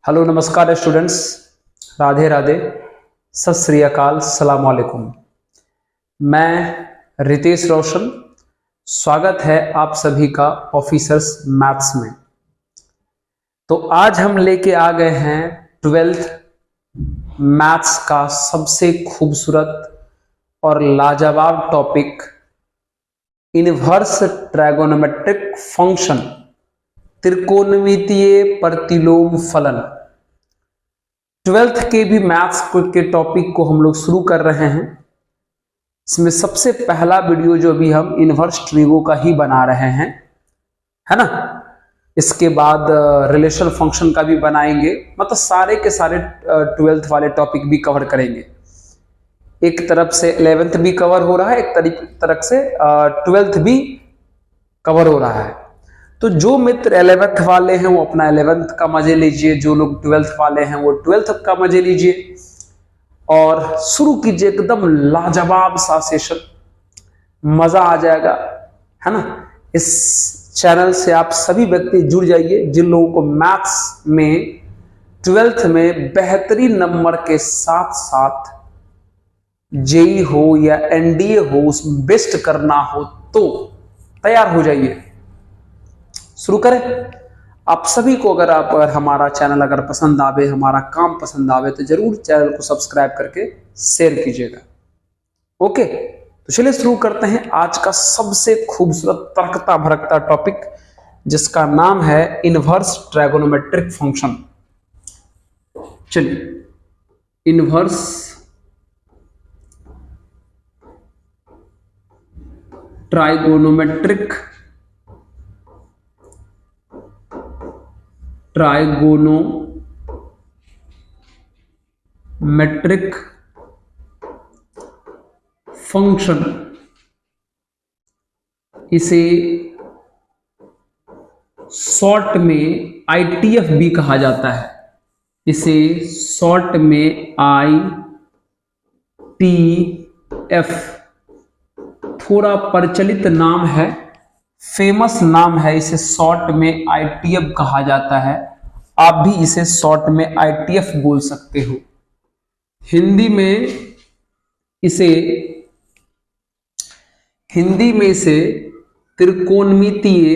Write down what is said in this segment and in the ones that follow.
Hello नमस्कार students, Radhe Radhe, सत श्री अकाल, सलाम वालेकुम। मैं रितेश रोशन, स्वागत है आप सभी का ऑफिसर्स मैथ्स में। तो आज हम लेके आ गए हैं 12th मैथ्स का सबसे खूबसूरत और लाजवाब टॉपिक इनवर्स ट्रायगोनोमेट्रिक फंक्शन, त्रिकोणमितीय प्रतिलोम फलन। 12th के भी मैथ्स के टॉपिक को हम लोग शुरू कर रहे हैं। इसमें सबसे पहला वीडियो जो भी हम इनवर्स ट्रिगो का ही बना रहे हैं, है ना। इसके बाद रिलेशन फंक्शन का भी बनाएंगे, मतलब सारे के सारे 12th वाले टॉपिक भी कवर करेंगे। एक तरफ से 11th भी कवर हो रहा है, एक तरफ से 12th भी कवर हो रहा है। तो जो मित्र 11th वाले हैं वो अपना 11th का मजे लीजिए, जो लोग 12th वाले हैं वो 12th का मजे लीजिए और शुरू कीजिए एकदम लाजवाब सा सेशन, मजा आ जाएगा, है ना। इस चैनल से आप सभी व्यक्ति जुड़ जाइए जिन लोगों को मैथ्स में 12th में बेहतरीन नंबर के साथ साथ जेई हो या एनडीए हो, उसमें बेस्ट करना हो तो तैयार हो जाइए। शुरू करें। आप सभी को अगर हमारा चैनल अगर पसंद आवे, हमारा काम पसंद आवे, तो जरूर चैनल को सब्सक्राइब करके शेयर कीजिएगा। ओके, तो चलिए शुरू करते हैं आज का सबसे खूबसूरत तर्कता भरकता टॉपिक, जिसका नाम है इनवर्स ट्रायगोनोमेट्रिक फंक्शन। चलिए, इनवर्स ट्रायगोनोमेट्रिक फंक्शन, इसे शॉर्ट में आईटीएफ भी कहा जाता है। इसे शॉर्ट में आईटीएफ थोड़ा प्रचलित नाम है, फेमस नाम है, इसे शॉर्ट में आईटीएफ कहा जाता है। आप भी इसे शॉर्ट में आईटीएफ बोल सकते हो। हिंदी में इसे त्रिकोणमितीय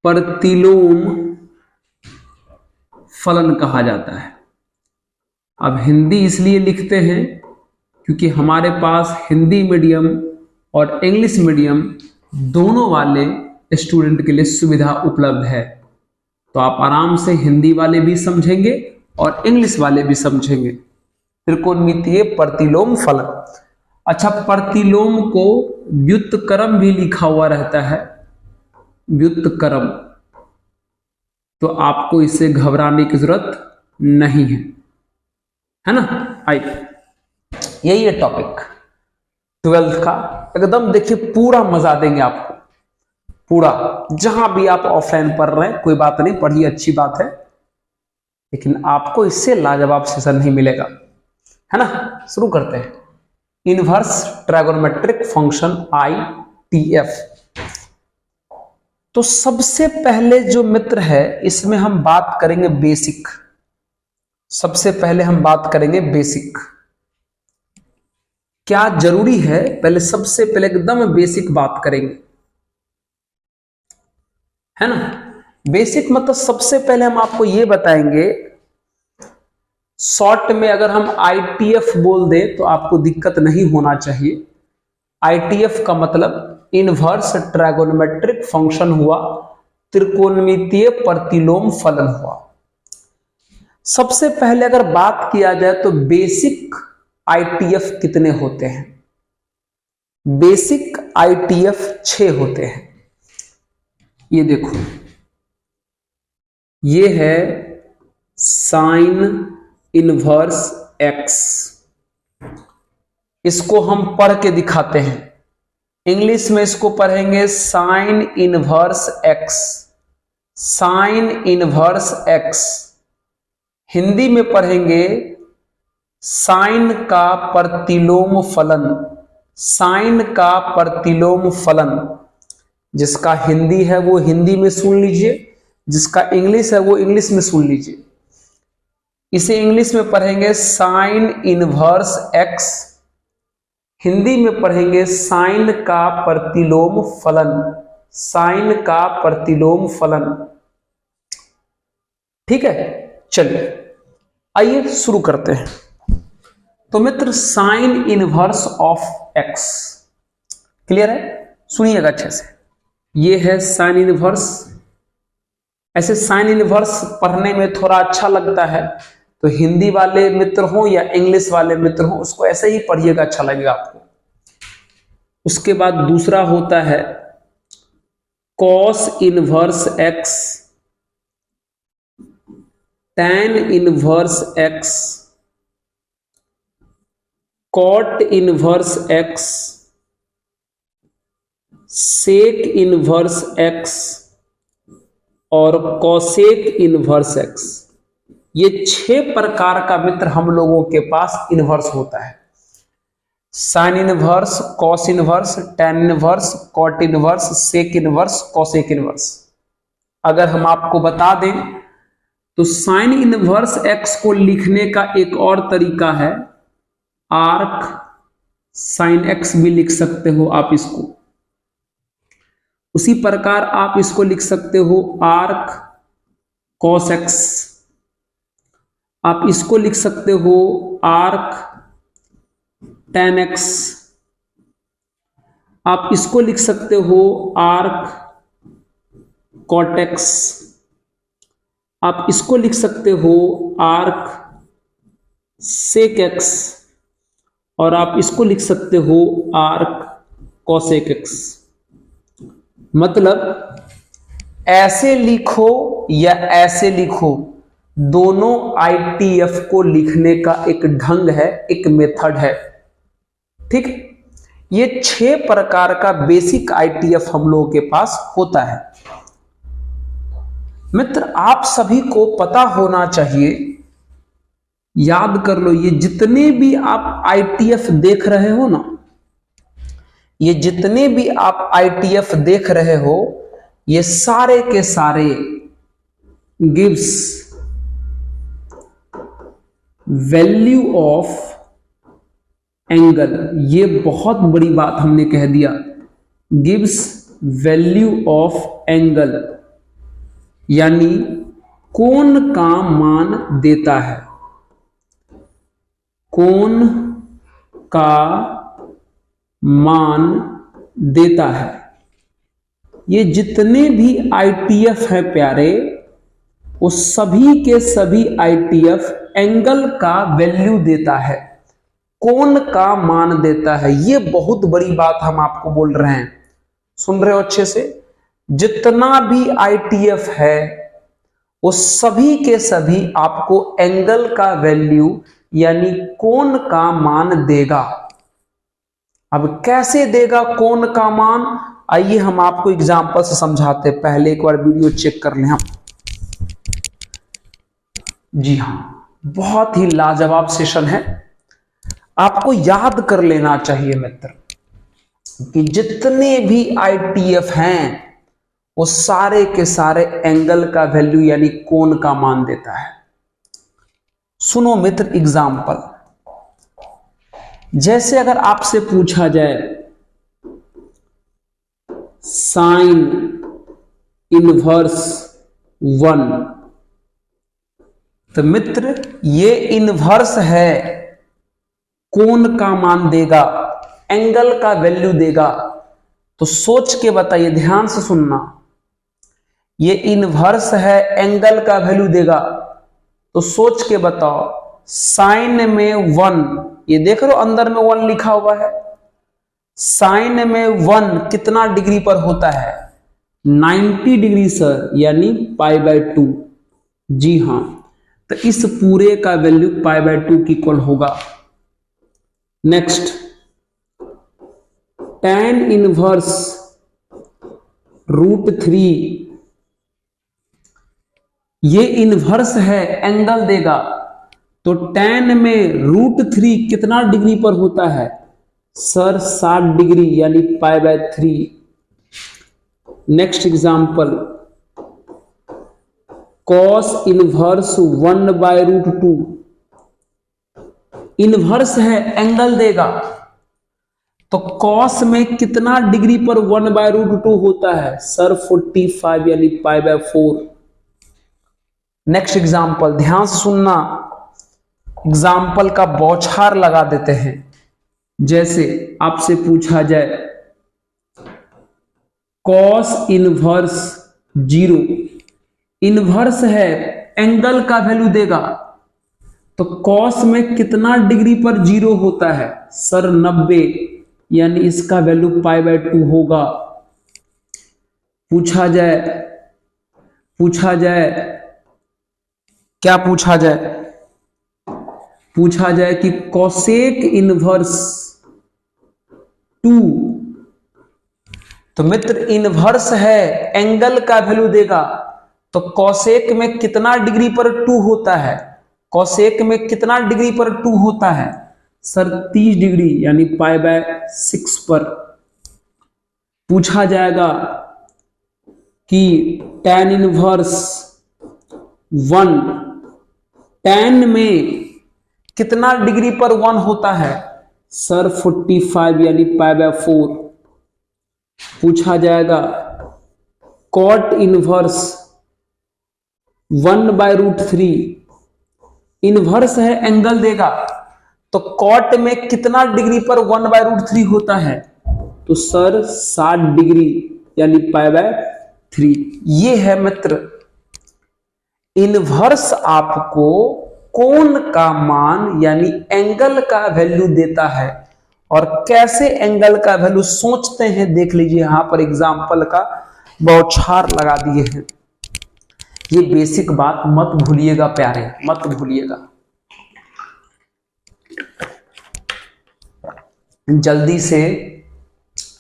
प्रतिलोम फलन कहा जाता है। अब हिंदी इसलिए लिखते हैं क्योंकि हमारे पास हिंदी मीडियम और इंग्लिश मीडियम दोनों वाले स्टूडेंट के लिए सुविधा उपलब्ध है। तो आप आराम से हिंदी वाले भी समझेंगे और इंग्लिश वाले भी समझेंगे। त्रिकोणमितीय प्रतिलोम फलन। अच्छा, प्रतिलोम को व्युत्क्रम भी लिखा हुआ रहता है, व्युत्क्रम, तो आपको इससे घबराने की जरूरत नहीं है ना। आइए, यही है टॉपिक 12th का। एकदम देखिए, पूरा मजा देंगे आपको, पूरा। जहां भी आप ऑफलाइन पढ़ रहे हैं कोई बात नहीं, पढ़िए, अच्छी बात है, लेकिन आपको इससे लाजवाब सेशन नहीं मिलेगा, है ना। शुरू करते हैं। Inverse trigonometric function ITF. तो सबसे पहले जो मित्र है, इसमें हम बात करेंगे बेसिक। सबसे पहले हम बात करेंगे बेसिक। क्या जरूरी है, पहले सबसे पहले एकदम बेसिक बात करेंगे, है ना। बेसिक मतलब सबसे पहले हम आपको यह बताएंगे, शॉर्ट में अगर हम आईटीएफ बोल दें तो आपको दिक्कत नहीं होना चाहिए। आईटीएफ का मतलब इनवर्स ट्रायगोनोमेट्रिक फंक्शन हुआ, त्रिकोणमितीय प्रतिलोम फलन हुआ। सबसे पहले अगर बात किया जाए तो बेसिक आईटीएफ कितने होते हैं? बेसिक आईटीएफ 6 होते हैं। ये देखो, ये है साइन इनवर्स एक्स। इसको हम पढ़ के दिखाते हैं। इंग्लिश में इसको पढ़ेंगे sine inverse x, sine inverse x. Hindi में पढ़ेंगे साइन का प्रतिलोम फलन, साइन का प्रतिलोम फलन, जिसका हिंदी है वो हिंदी में सुन लीजिए, जिसका इंग्लिश है वो इंग्लिश में सुन लीजिए। इसे इंग्लिश में पढ़ेंगे साइन इनवर्स एक्स, हिंदी में पढ़ेंगे साइन का प्रतिलोम फलन, साइन का प्रतिलोम फलन। ठीक है, चलिए आइए शुरू करते हैं। तो मित्र sine inverse of x clear है, सुनिएगा अच्छे से। ये है साइन इनवर्स। ऐसे साइन इनवर्स पढ़ने में थोड़ा अच्छा लगता है, तो हिंदी वाले मित्र हो या इंग्लिश वाले मित्र हो, उसको ऐसे ही पढ़िएगा, अच्छा लगेगा आपको। उसके बाद दूसरा होता है cos inverse x, tan inverse x, cot inverse x, sec inverse x और कॉसेक इनवर्स एक्स। ये 6 प्रकार का मित्र हम लोगों के पास इनवर्स होता है। Sine inverse, cos inverse, tan inverse, cot inverse, sec inverse, cosec inverse. अगर हम आपको बता दें तो साइन इनवर्स एक्स को लिखने का एक और तरीका है, आर्क साइन एक्स भी लिख सकते हो आप इसको। उसी प्रकार आप इसको लिख सकते हो आर्क कॉस एक्स, आप इसको लिख सकते हो आर्क टैन एक्स, आप इसको लिख सकते हो आर्क कॉट एक्स, आप इसको लिख सकते हो आर्क सेक एक्स और आप इसको लिख सकते हो आर्क कॉसेक एक्स। मतलब ऐसे लिखो या ऐसे लिखो, दोनों आईटीएफ को लिखने का एक ढंग है, एक मेथड है। ठीक, ये 6 प्रकार का बेसिक आईटीएफ हम लोगों के पास होता है। मित्र आप सभी को पता होना चाहिए, याद कर लो, ये जितने भी आप आईटीएफ देख रहे हो ना, ये जितने भी आप आईटीएफ देख रहे हो, ये सारे के सारे गिव्स वैल्यू ऑफ एंगल। ये बहुत बड़ी बात हमने कह दिया, गिव्स वैल्यू ऑफ एंगल, यानी कोण का मान देता है, कोण का मान देता है। ये जितने भी आईटीएफ हैं प्यारे, वो सभी के सभी आईटीएफ एंगल का वैल्यू देता है, कोण का मान देता है। ये बहुत बड़ी बात हम आपको बोल रहे हैं, सुन रहे हो अच्छे से। जितना भी आईटीएफ है वो सभी के सभी आपको एंगल का वैल्यू यानी कोण का मान देगा। अब कैसे देगा कोण का मान, आइए हम आपको एग्जांपल से समझाते हैं। पहले एक बार वीडियो चेक कर लें हम। जी हां, बहुत ही लाजवाब सेशन है। आपको याद कर लेना चाहिए मित्र कि जितने भी आईटीएफ हैं वो सारे के सारे एंगल का वैल्यू यानी कोण का मान देता है। सुनो मित्र एग्जाम्पल, जैसे अगर आपसे पूछा जाए साइन इनवर्स 1, तो मित्र ये इनवर्स है, कोण का मान देगा, एंगल का वैल्यू देगा। तो सोच के बताइए, ध्यान से सुनना, ये इनवर्स है, एंगल का वैल्यू देगा। तो सोच के बताओ, साइन में 1, ये देख रहे हो अंदर में 1 लिखा हुआ है, साइन में 1 कितना डिग्री पर होता है? 90 डिग्री सर, यानी π/2। जी हां, तो इस पूरे का वैल्यू π/2 की इक्वल होगा। नेक्स्ट, tan इनवर्स √3, ये इनवर्स है, एंगल देगा। तो tan में √3 कितना डिग्री पर होता है? सर 60 डिग्री यानी π/3। Next example, cos inverse 1/√2। Inverse है, एंगल देगा, तो cos में कितना डिग्री पर 1/√2 होता है? सर 45 यानी π/4। नेक्स्ट एग्जांपल, ध्यान से सुनना, एग्जांपल का बौछार लगा देते हैं। जैसे आपसे पूछा जाए cos इनवर्स 0, इनवर्स है, एंगल का वैल्यू देगा, तो cos में कितना डिग्री पर 0 होता है? सर 90 यानी इसका वैल्यू π/2 होगा। पूछा जाए क्या पूछा जाए? पूछा जाए कि कोसेक इनवर्स 2, तो मित्र इनवर्स है, एंगल का वैल्यू देगा, तो कोसेक में कितना डिग्री पर 2 होता है? कोसेक में कितना डिग्री पर 2 होता है? सर 30 डिग्री यानी π/6 पर। पूछा जाएगा कि tan इनवर्स 1, tan में कितना डिग्री पर 1 होता है? सर 45 यानी π/4। पूछा जाएगा cot इनवर्स 1/√3, इनवर्स है, एंगल देगा, तो cot में कितना डिग्री पर 1/√3 होता है? तो सर 60 डिग्री यानी π/3। ये है मित्र, इनवर्स आपको कोण का मान यानी एंगल का वैल्यू देता है, और कैसे एंगल का वैल्यू सोचते हैं देख लीजिए, यहां पर एग्जांपल का बौछार लगा दिए हैं। ये बेसिक बात मत भूलिएगा प्यारे, मत भूलिएगा। जल्दी से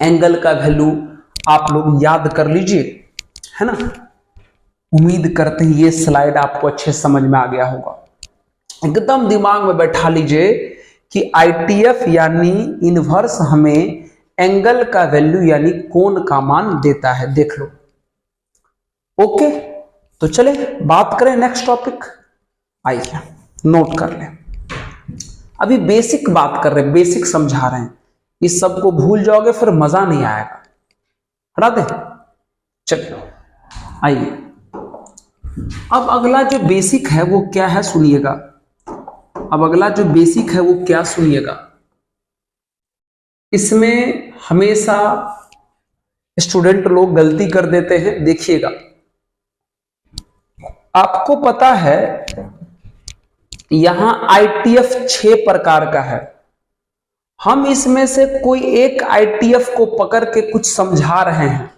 एंगल का वैल्यू आप लोग याद कर लीजिए, है ना। उम्मीद करते हैं ये स्लाइड आपको अच्छे समझ में आ गया होगा। एकदम दिमाग में बैठा लीजिए कि ITF यानी इनवर्स हमें एंगल का वैल्यू यानी कोण का मान देता है, देख लो। ओके, तो चले बात करें नेक्स्ट टॉपिक। आइए नोट कर लें, अभी बेसिक बात कर रहे हैं, बेसिक समझा रहे हैं, इस सब को भूल जाओगे फिर मजा नहीं आएगा। हटा दे, चलिए आइए। अब अगला जो बेसिक है वो क्या है सुनिएगा। अब अगला जो बेसिक है वो क्या सुनिएगा। इसमें हमेशा स्टूडेंट लोग गलती कर देते हैं, देखिएगा। आपको पता है यहां ITF 6 प्रकार का है, हम इसमें से कोई एक ITF को पकड़ के कुछ समझा रहे हैं,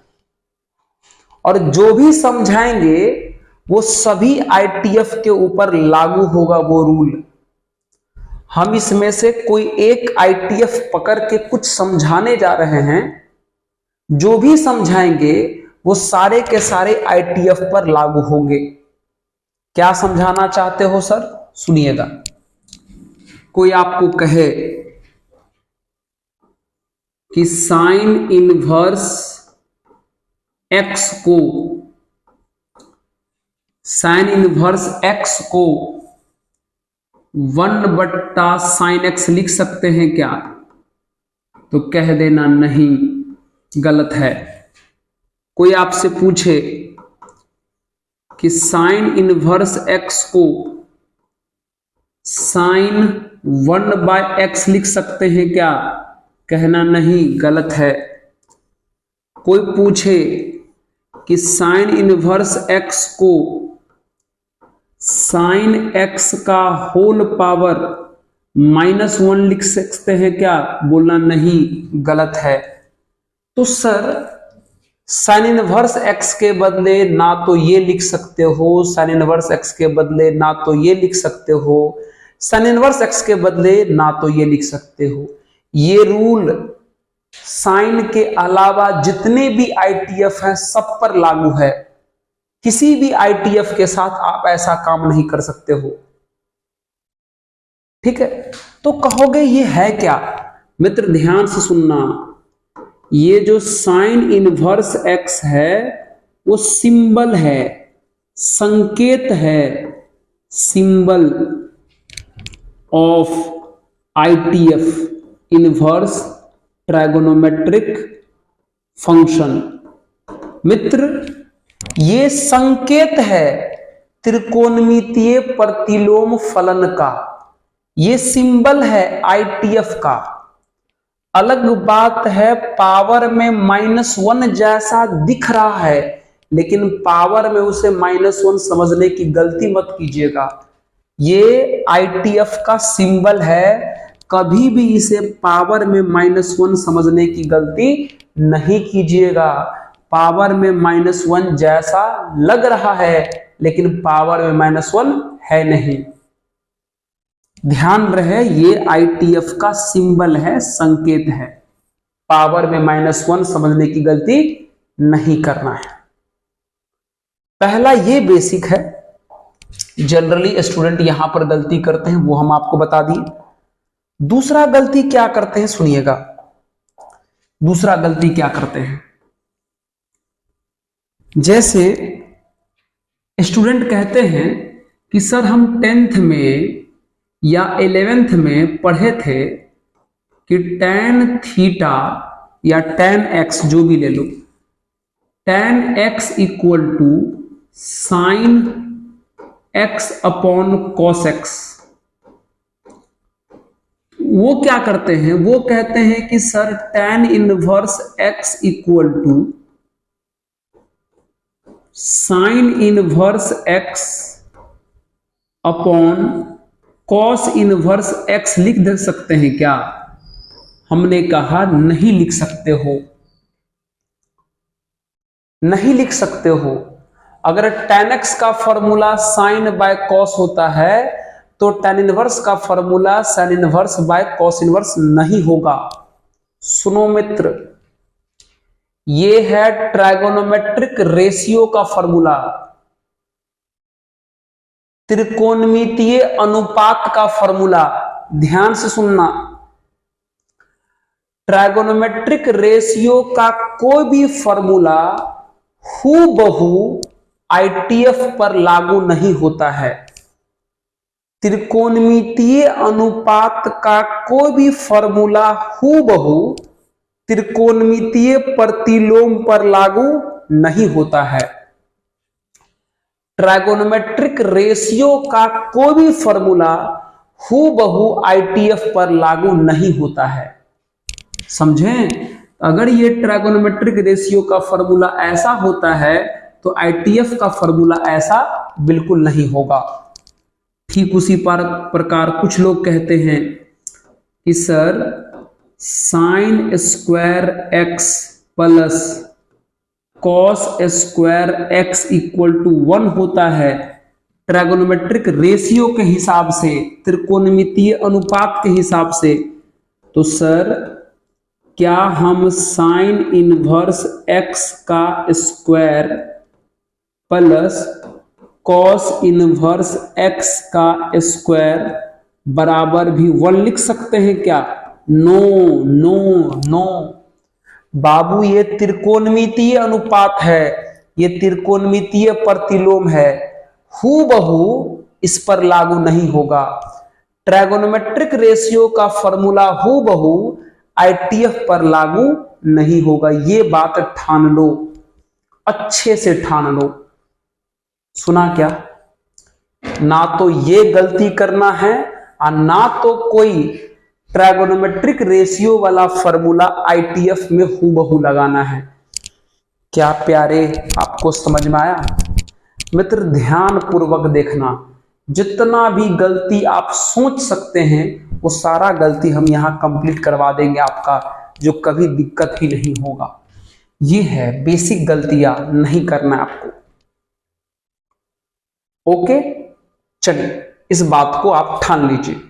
और जो भी समझाएंगे वो सभी ITF के ऊपर लागू होगा वो रूल। हम इसमें से कोई एक ITF पकड़ के कुछ समझाने जा रहे हैं, जो भी समझाएंगे वो सारे के सारे ITF पर लागू होंगे। क्या समझाना चाहते हो सर? सुनिएगा। कोई आपको कहे कि साइन इनवर्स x को, साइन इनवर्स x को 1/sin x लिख सकते हैं क्या? तो कह देना नहीं, गलत है। कोई आपसे पूछे कि साइन इनवर्स x को sin 1/x लिख सकते हैं क्या? कहना नहीं, गलत है। कोई पूछे कि साइन इनवर्स x को साइन x का होल पावर -1 लिख सकते हैं क्या? बोलना नहीं, गलत है। तो सर साइन इनवर्स x के बदले ना तो ये लिख सकते हो, साइन इनवर्स x के बदले ना तो ये लिख सकते हो, साइन इनवर्स x के बदले ना तो ये लिख सकते हो। ये रूल साइन के अलावा जितने भी ITF हैं सब पर लागू है। किसी भी ITF के साथ आप ऐसा काम नहीं कर सकते हो, ठीक है। तो कहोगे ये है क्या? मित्र ध्यान से सुनना, ये जो साइन इनवर्स एक्स है वो सिंबल है, संकेत है, symbol of ITF inverse trigonometric function. मित्र ये संकेत है त्रिकोणमितीय प्रतिलोम फलन का, ये सिंबल है आईटीएफ का। अलग बात है पावर में -1 जैसा दिख रहा है, लेकिन पावर में उसे -1 समझने की गलती मत कीजिएगा। ये आईटीएफ का सिंबल है, कभी भी इसे पावर में -1 समझने की गलती नहीं कीजिएगा। पावर में -1 जैसा लग रहा है, लेकिन पावर में -1 है नहीं। ध्यान रहे ये आईटीएफ का सिंबल है, संकेत है। पावर में -1 समझने की गलती नहीं करना है। पहला ये बेसिक है, जनरली स्टूडेंट यहां पर गलती करते हैं, वो हम आपको बता दिए। दूसरा गलती क्या करते हैं सुनिएगा, दूसरा गलती क्या करते हैं, जैसे स्टूडेंट कहते हैं कि सर हम 10th में या 11th में पढ़े थे कि tan थीटा या tan x जो भी ले लो, tan x equal to sine x upon cos x। वो क्या करते हैं, वो कहते हैं कि sir tan inverse x equal to sine inverse x upon cos inverse x लिख दे सकते हैं क्या? हमने कहा नहीं लिख सकते हो, नहीं लिख सकते हो। अगर tan x का फॉर्मूला साइन बाय कॉस होता है तो tan इनवर्स का formula sine inverse by cos inverse नहीं होगा। सुनो मित्र, ये है ट्राइगोनोमेट्रिक रेशियो का फॉर्मूला, त्रिकोणमितीय अनुपात का फॉर्मूला। ध्यान से सुनना, ट्राइगोनोमेट्रिक रेशियो का कोई भी फॉर्मूला हूबहू आईटीएफ पर लागू नहीं होता है। त्रिकोणमितीय अनुपात का कोई भी फॉर्मूला हूबहू त्रिकोणमितीय प्रतिलोम पर लागू नहीं होता है। ट्राइगोनोमेट्रिक रेशियो का कोई भी फॉर्मूला हूबहू आईटीएफ पर लागू नहीं होता है। समझें? अगर ये ट्राइगोनोमेट्रिक रेशियो का फॉर्मूला ऐसा होता है तो आईटीएफ का फॉर्मूला ऐसा बिल्कुल नहीं होगा। ठीक उसी प्रकार कुछ लोग कहते हैं कि sir sine square x plus cos square x equal to 1 होता है ट्राइगोनोमेट्रिक रेशियो के हिसाब से, त्रिकोणमितीय अनुपात के हिसाब से। तो सर क्या हम साइन इनवर्स एक्स का square plus cos inverse x का स्क्वायर बराबर भी 1 लिख सकते हैं क्या? नो नो नो बाबू, ये त्रिकोणमितीय अनुपात है, ये त्रिकोणमितीय प्रतिलोम है, हूबहू इस पर लागू नहीं होगा। ट्राइगोनोमेट्रिक रेशियो का फॉर्मूला हूबहू आईटीएफ पर लागू नहीं होगा। ये बात ठान लो, अच्छे से ठान लो। सुना क्या? ना तो ये गलती करना है और ना तो कोई ट्राइगोनोमेट्रिक रेशियो वाला फॉर्मूला आईटीएफ में हूबहू लगाना है। क्या प्यारे आपको समझ में आया? मित्र ध्यान पूर्वक देखना, जितना भी गलती आप सोच सकते हैं वो सारा गलती हम यहां कंप्लीट करवा देंगे आपका, जो कभी दिक्कत ही नहीं होगा। ये है बेसिक गलतियां नहीं करना है आपको। ओके, चलिए इस बात को आप ठान लीजिए।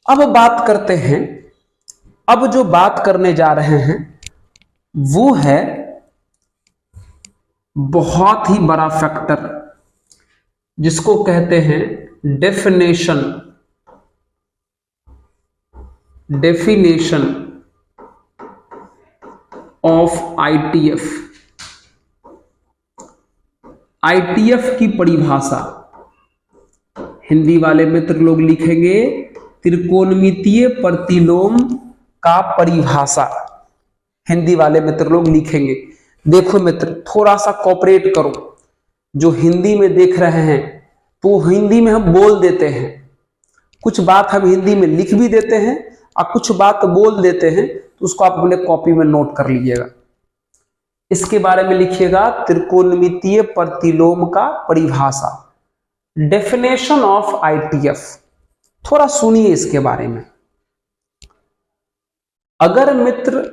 अब बात करते हैं, अब जो बात करने जा रहे हैं वो है बहुत ही बड़ा फैक्टर, जिसको कहते हैं definition definition of ITF, ITF की परिभाषा हिंदी वाले मित्र लोग लिखेंगे त्रिकोणमितीय प्रतिलोम का परिभाषा, हिंदी वाले मित्र लोग लिखेंगे। देखो मित्र, थोड़ा सा कोऑपरेट करो, जो हिंदी में देख रहे हैं तो हिंदी में हम बोल देते हैं, कुछ बात हम हिंदी में लिख भी देते हैं और कुछ बात बोल देते हैं, तो उसको आप अपने कॉपी में नोट कर लीजिएगा। इसके बारे में लिखिएगा त्रिकोणमितीय प्रतिलोम का परिभाषा, डेफिनेशन ऑफ आईटीएफ। थोड़ा सुनिए इसके बारे में। अगर मित्र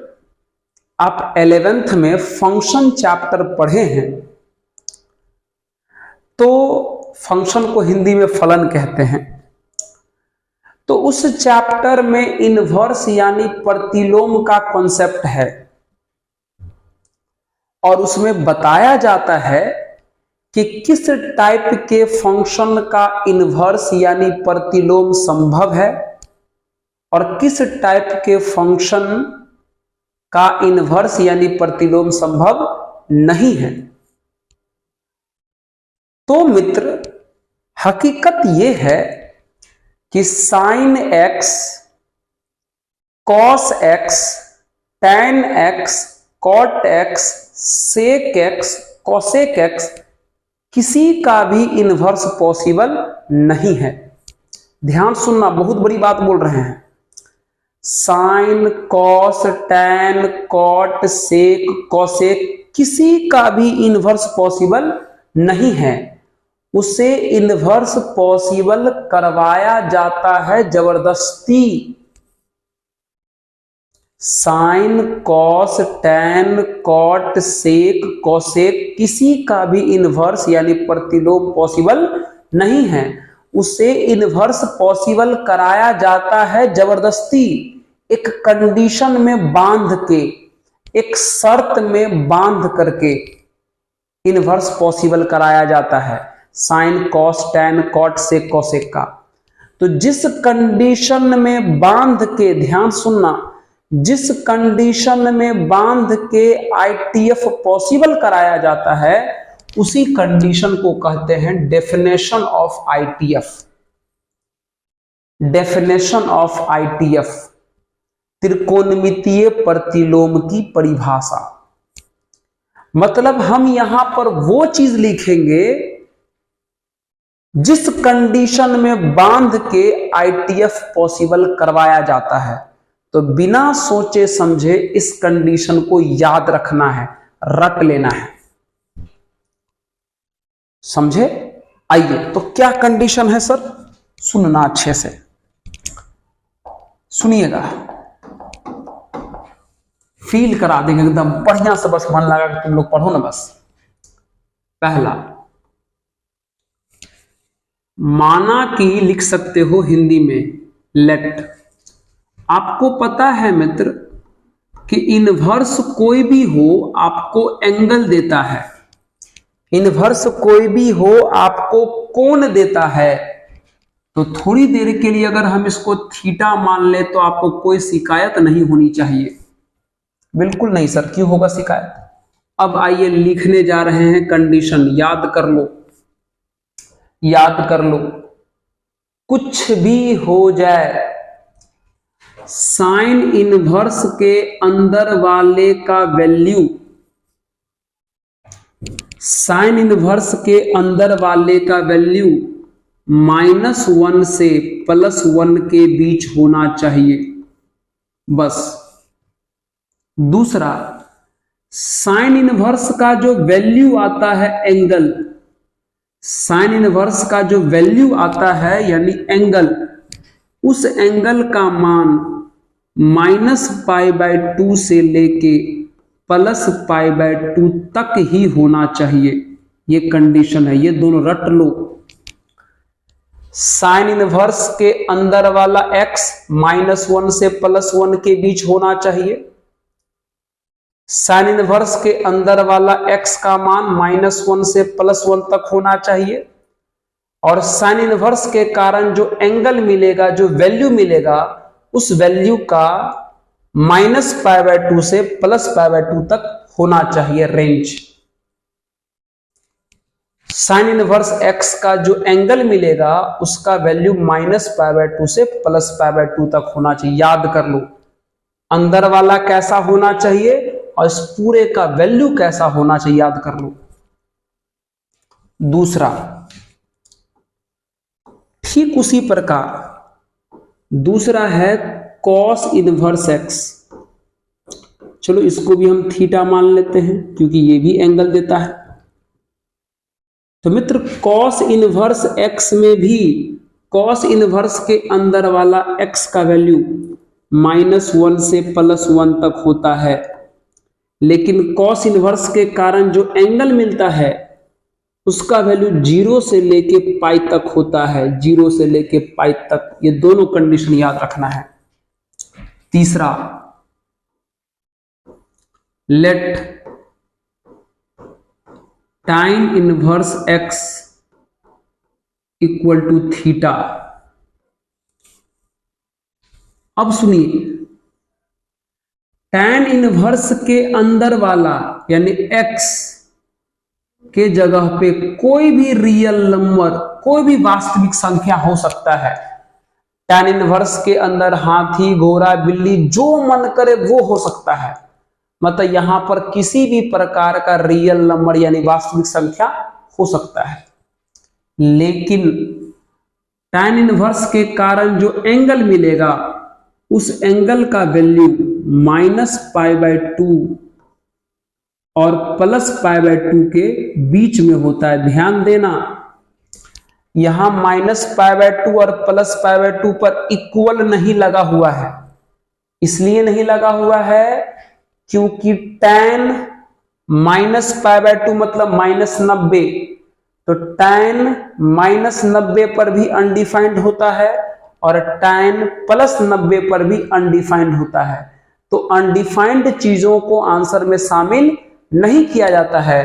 आप 11th में फंक्शन चैप्टर पढ़े हैं तो फंक्शन को हिंदी में फलन कहते हैं, तो उस चैप्टर में इनवर्स यानी प्रतिलोम का कॉन्सेप्ट है और उसमें बताया जाता है कि किस टाइप के फंक्शन का इनवर्स यानी प्रतिलोम संभव है और किस टाइप के फंक्शन का इनवर्स यानी प्रतिलोम संभव नहीं है। तो मित्र हकीकत यह है कि sine x, cos x, tan x, cot x, sec x, cosec x किसी का भी इनवर्स पॉसिबल नहीं है। ध्यान सुनना, बहुत बड़ी बात बोल रहे हैं। साइन, कॉस, टैन, कॉट, सेक, कोसेक किसी का भी इनवर्स पॉसिबल नहीं है। उसे इनवर्स पॉसिबल करवाया जाता है जबरदस्ती। साइन, कॉस, टैन, कॉट, सेक, कोसेक किसी का भी इनवर्स यानी प्रतिलोम पॉसिबल नहीं है। उसे इनवर्स पॉसिबल कराया जाता है जबरदस्ती, एक कंडीशन में बांध के, एक शर्त में बांध करके इनवर्स पॉसिबल कराया जाता है साइन, कॉस, टैन, कॉट, सेक, कोसेक का। तो जिस कंडीशन में बांध के, ध्यान सुनना, जिस कंडीशन में बांध के आईटीएफ पॉसिबल कराया जाता है उसी कंडीशन को कहते हैं definition of ITF. Definition of ITF, त्रिकोणमितीय प्रतिलोम की परिभाषा। मतलब हम यहां पर वो चीज लिखेंगे जिस कंडीशन में बांध के आईटीएफ पॉसिबल करवाया जाता है। तो बिना सोचे समझे इस कंडीशन को याद रखना है, रट लेना है, समझे? आइए, तो क्या कंडीशन है सर? सुनना अच्छे से, सुनिएगा, फील करा देंगे एकदम बढ़िया से, बस मन लगा कि तुम लोग पढ़ो ना बस। पहला, माना कि लिख सकते हो हिंदी में लेट। आपको पता है मित्र कि इनवर्स कोई भी हो आपको एंगल देता है, इनवर्स कोई भी हो आपको कोण देता है। तो थोड़ी देर के लिए अगर हम इसको थीटा मान ले तो आपको कोई शिकायत नहीं होनी चाहिए। बिल्कुल नहीं सर, क्यों होगा शिकायत? अब आइए लिखने जा रहे हैं कंडीशन, याद कर लो, याद कर लो। कुछ भी हो जाए, साइन इनवर्स के अंदर वाले का वैल्यू, साइन इनवर्स के अंदर वाले का वैल्यू -1 से +1 के बीच होना चाहिए, बस। दूसरा, साइन इनवर्स का जो वैल्यू आता है एंगल, साइन इनवर्स का जो वैल्यू आता है यानी एंगल, उस एंगल का मान -π/2 से लेके +π/2 तक ही होना चाहिए। ये कंडीशन है, ये दोनों रट लो। साइन इनवर्स के अंदर वाला x -1 से +1 के बीच होना चाहिए, साइन इनवर्स के अंदर वाला x का मान -1 से +1 तक होना चाहिए, और साइन इनवर्स के कारण जो एंगल मिलेगा, जो वैल्यू मिलेगा, उस वैल्यू का -π/2 से +π/2 तक होना चाहिए रेंज। साइन इनवर्स x का जो एंगल मिलेगा उसका वैल्यू -π/2 से +π/2 तक होना चाहिए। याद कर लो, अंदर वाला कैसा होना चाहिए और इस पूरे का वैल्यू कैसा होना चाहिए, याद कर लो। दूसरा, ठीक उसी प्रकार दूसरा है cos इनवर्स x। चलो इसको भी हम थीटा मान लेते हैं क्योंकि ये भी एंगल देता है। तो मित्र cos इनवर्स x में भी cos इनवर्स के अंदर वाला x का वैल्यू -1 से +1 तक होता है, लेकिन cos इनवर्स के कारण जो एंगल मिलता है उसका वैल्यू 0 से लेके पाई तक होता है, 0 से लेके पाई तक। ये दोनों कंडीशन याद रखना है। तीसरा, let tan inverse x equal to theta. अब सुनिए, tan इनवर्स के अंदर वाला यानी x के जगह पे कोई भी रियल नंबर, कोई भी वास्तविक संख्या हो सकता है। tan इनवर्स के अंदर हाथी, घोड़ा, बिल्ली, जो मन करे वो हो सकता है। मतलब यहां पर किसी भी प्रकार का रियल नंबर यानी वास्तविक संख्या हो सकता है, लेकिन tan इनवर्स के कारण जो एंगल मिलेगा उस एंगल का वैल्यू -π/2 और +π/2 के बीच में होता है। ध्यान देना, यहां -π/2 और +π/2 पर इक्वल नहीं लगा हुआ है। इसलिए नहीं लगा हुआ है क्योंकि tan -π/2 मतलब -90, तो tan -90 पर भी अनडिफाइंड होता है और tan +90 पर भी अनडिफाइंड होता है। तो अनडिफाइंड चीजों को आंसर में शामिल नहीं किया जाता है,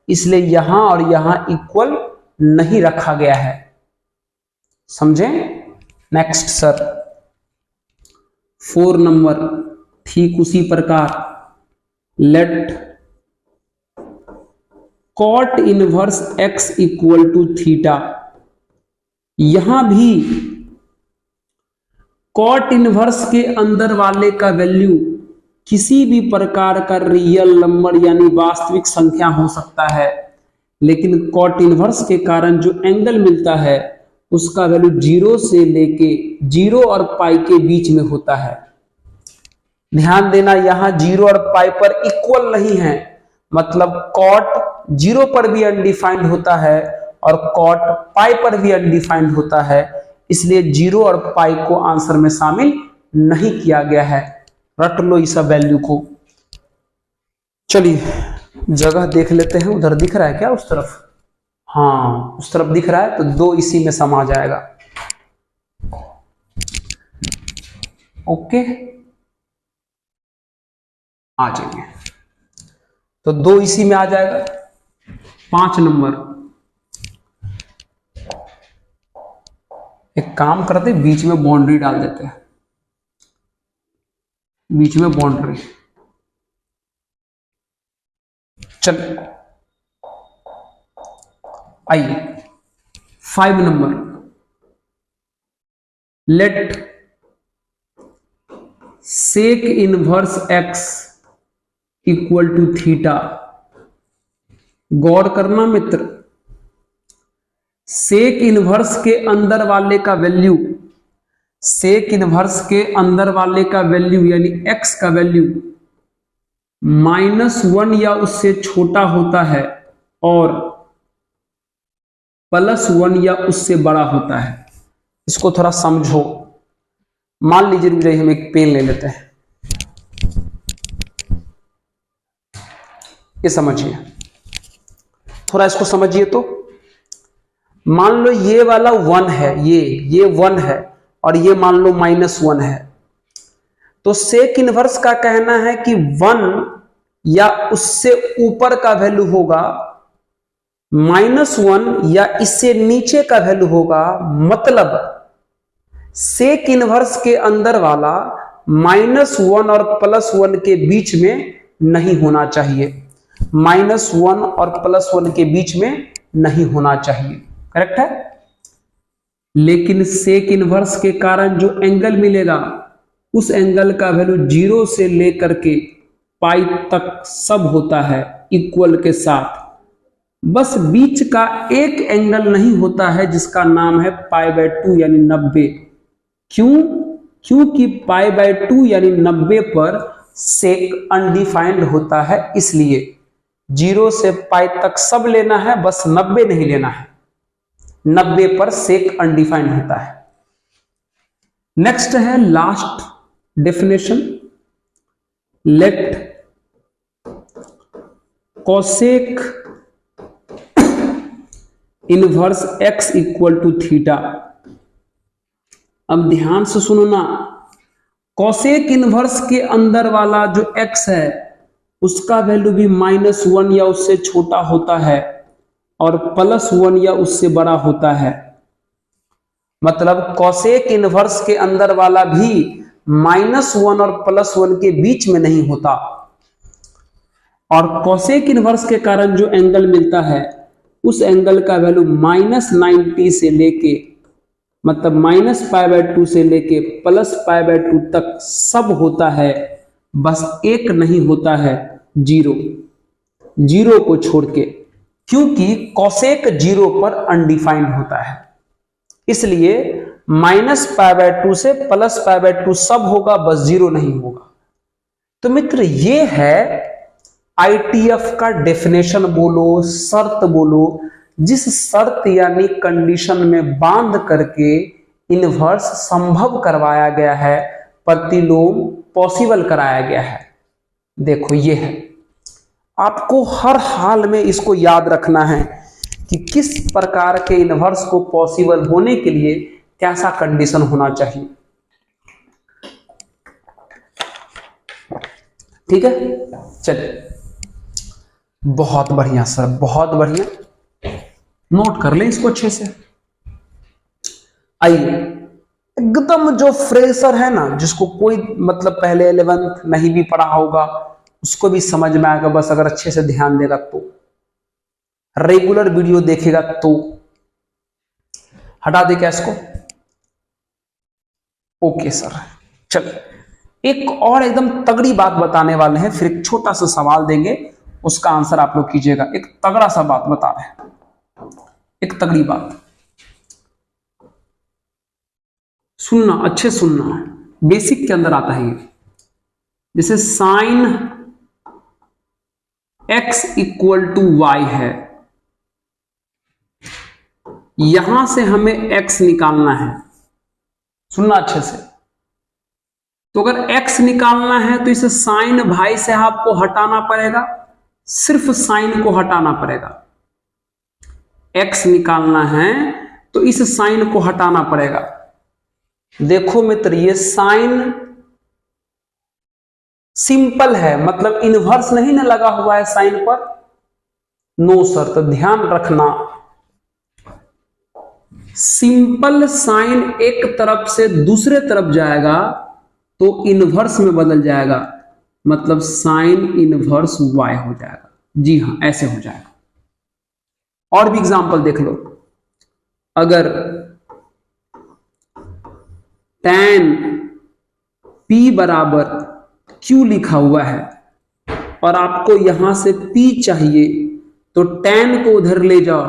इसलिए यहां और यहां इक्वल नहीं रखा गया है। समझे? नेक्स्ट सर, 4 नंबर, ठीक उसी प्रकार let cot inverse x equal to theta. यहां भी cot इनवर्स के अंदर वाले का वैल्यू किसी भी प्रकार का रियल नंबर यानी वास्तविक संख्या हो सकता है, लेकिन cot इनवर्स के कारण जो एंगल मिलता है उसका वैल्यू 0 से लेके 0 और पाई के बीच में होता है। ध्यान देना, यहां 0 और पाई पर इक्वल नहीं है, मतलब cot 0 पर भी अनडिफाइंड होता है और cot पाई पर भी अनडिफाइंड होता है, इसलिए 0 और पाई को आंसर में शामिल नहीं किया गया है। रट लो इस वैल्यू को। चलिए जगह देख लेते हैं, उधर दिख रहा है क्या उस तरफ? हाँ उस तरफ दिख रहा है, तो 2 इसी में समा जाएगा। ओके, आ जाइए, तो 2 इसी में आ जाएगा। 5 नंबर, एक काम करते बीच में बाउंड्री डाल देते हैं, बीच में बाउंड्री। चल आइए 5 number, let sec inverse x equal to theta. गौर करना मित्र, सेक इनवर्स के अंदर वाले का वैल्यू, सेक इनवर्स के अंदर वाले का वैल्यू यानी x का वैल्यू -1 या उससे छोटा होता है और +1 या उससे बड़ा होता है। इसको थोड़ा समझो। मान लीजिए हम एक पेन ले लेते हैं, ये समझिए, थोड़ा इसको समझिए। तो मान लो ये वाला 1 है, ये 1 है और ये मान लो -1 है। तो सेक इनवर्स का कहना है कि 1 या उससे ऊपर का वैल्यू होगा, -1 या इससे नीचे का वैल्यू होगा, मतलब सेक इनवर्स के अंदर वाला -1 और +1 के बीच में नहीं होना चाहिए, -1 और +1 के बीच में नहीं होना चाहिए, करेक्ट है। लेकिन सेक इनवर्स के कारण जो एंगल मिलेगा उस एंगल का वैल्यू 0 से लेकर के पाई तक सब होता है इक्वल के साथ, बस बीच का एक एंगल नहीं होता है जिसका नाम है π/2 यानी 90। क्यों? क्योंकि π/2 यानी 90 पर सेक अनडिफाइंड होता है, इसलिए 0 से पाई तक सब लेना है, बस 90 नहीं लेना है, 90 पर सेक अनडिफाइंड होता है। नेक्स्ट है last definition, let cosec inverse x equal to theta. अब ध्यान से सुनो ना, कोसेक इनवर्स के अंदर वाला जो x है उसका वैल्यू भी -1 या उससे छोटा होता है और +1 या उससे बड़ा होता है। मतलब कोसेक इनवर्स के अंदर वाला भी -1 और +1 के बीच में नहीं होता, और कोसेक इनवर्स के कारण जो एंगल मिलता है उस एंगल का वैल्यू -90 से लेके, मतलब -π/2 से लेके +π/2 तक सब होता है, बस एक नहीं होता है, 0 को छोड़ के, क्योंकि कोसेक 0 पर अनडिफाइंड होता है, इसलिए -π/2 से +π/2 सब होगा, बस 0 नहीं होगा। तो मित्र ये है ITF का डेफिनेशन बोलो, शर्त बोलो, जिस शर्त यानी कंडीशन में बांध करके इनवर्स संभव करवाया गया है, प्रतिलोम पॉसिबल कराया गया है। देखो ये है, आपको हर हाल में इसको याद रखना है कि किस प्रकार के इनवर्स को पॉसिबल होने के लिए कैसा कंडीशन होना चाहिए, ठीक है। चलिए, बहुत बढ़िया सर, बहुत बढ़िया, नोट कर लें इसको अच्छे से। आइए, एकदम जो फ्रेशर है ना, जिसको कोई मतलब पहले 11th नहीं भी पढ़ा होगा उसको भी समझ में आएगा, बस अगर अच्छे से ध्यान देगा तो, रेगुलर वीडियो देखेगा तो। हटा दे क्या इसको? Okay sir. चल, एक और एकदम तगड़ी बात बताने वाले हैं, फिर एक छोटा सा सवाल देंगे, उसका आंसर आप लोग कीजिएगा। एक तगड़ा सा बात बता रहे हैं, एक तगड़ी बात, सुनना, अच्छे सुनना, बेसिक के अंदर आता है ये। जैसे sine x equal to y है, यहां से हमें x निकालना है, सुनना अच्छे से। तो अगर x निकालना है तो इसे साइन भाई से आपको हटाना पड़ेगा, सिर्फ साइन को हटाना पड़ेगा। x निकालना है तो इस साइन को हटाना पड़ेगा। देखो मित्र, ये साइन सिंपल है, मतलब इनवर्स नहीं ना लगा हुआ है साइन पर, नो सर। तो ध्यान रखना, सिंपल साइन एक तरफ से दूसरे तरफ जाएगा तो इनवर्स में बदल जाएगा, मतलब साइन इनवर्स y हो जाएगा। जी हां, ऐसे हो जाएगा। और भी एग्जांपल देख लो, अगर tan p बराबर q लिखा हुआ है और आपको यहां से p चाहिए, तो tan को उधर ले जाओ,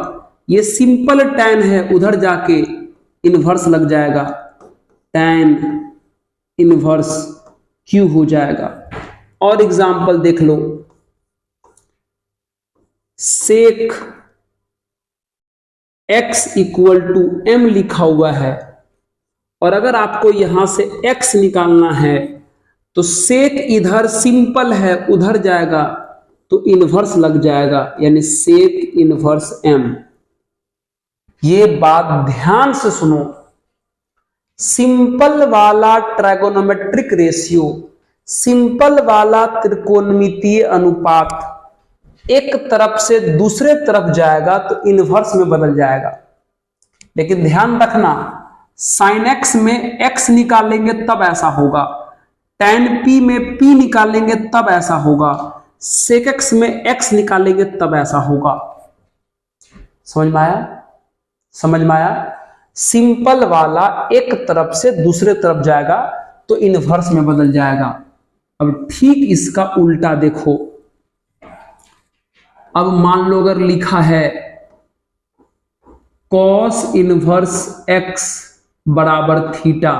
ये सिंपल tan है, उधर जाके इनवर्स लग जाएगा, tan इनवर्स q हो जाएगा। और एग्जांपल देख लो, सेक x इक्वल टू m लिखा हुआ है और अगर आपको यहां से x निकालना है तो सेक इधर सिंपल है, उधर जाएगा तो इनवर्स लग जाएगा, यानी सेक इनवर्स m। ये बात ध्यान से सुनो, सिंपल वाला ट्राइगोनोमेट्रिक रेशियो, सिंपल वाला त्रिकोणमितीय अनुपात एक तरफ से दूसरे तरफ जाएगा तो इनवर्स में बदल जाएगा। लेकिन ध्यान रखना, साइन एक्स में x निकालेंगे तब ऐसा होगा, tan p में p निकालेंगे तब ऐसा होगा, sec x में x निकालेंगे तब ऐसा होगा। समझ में आया? समझ में आया? सिंपल वाला एक तरफ से दूसरे तरफ जाएगा तो इनवर्स में बदल जाएगा। अब ठीक इसका उल्टा देखो, अब मान लो अगर लिखा है cos इनवर्स x बराबर थीटा,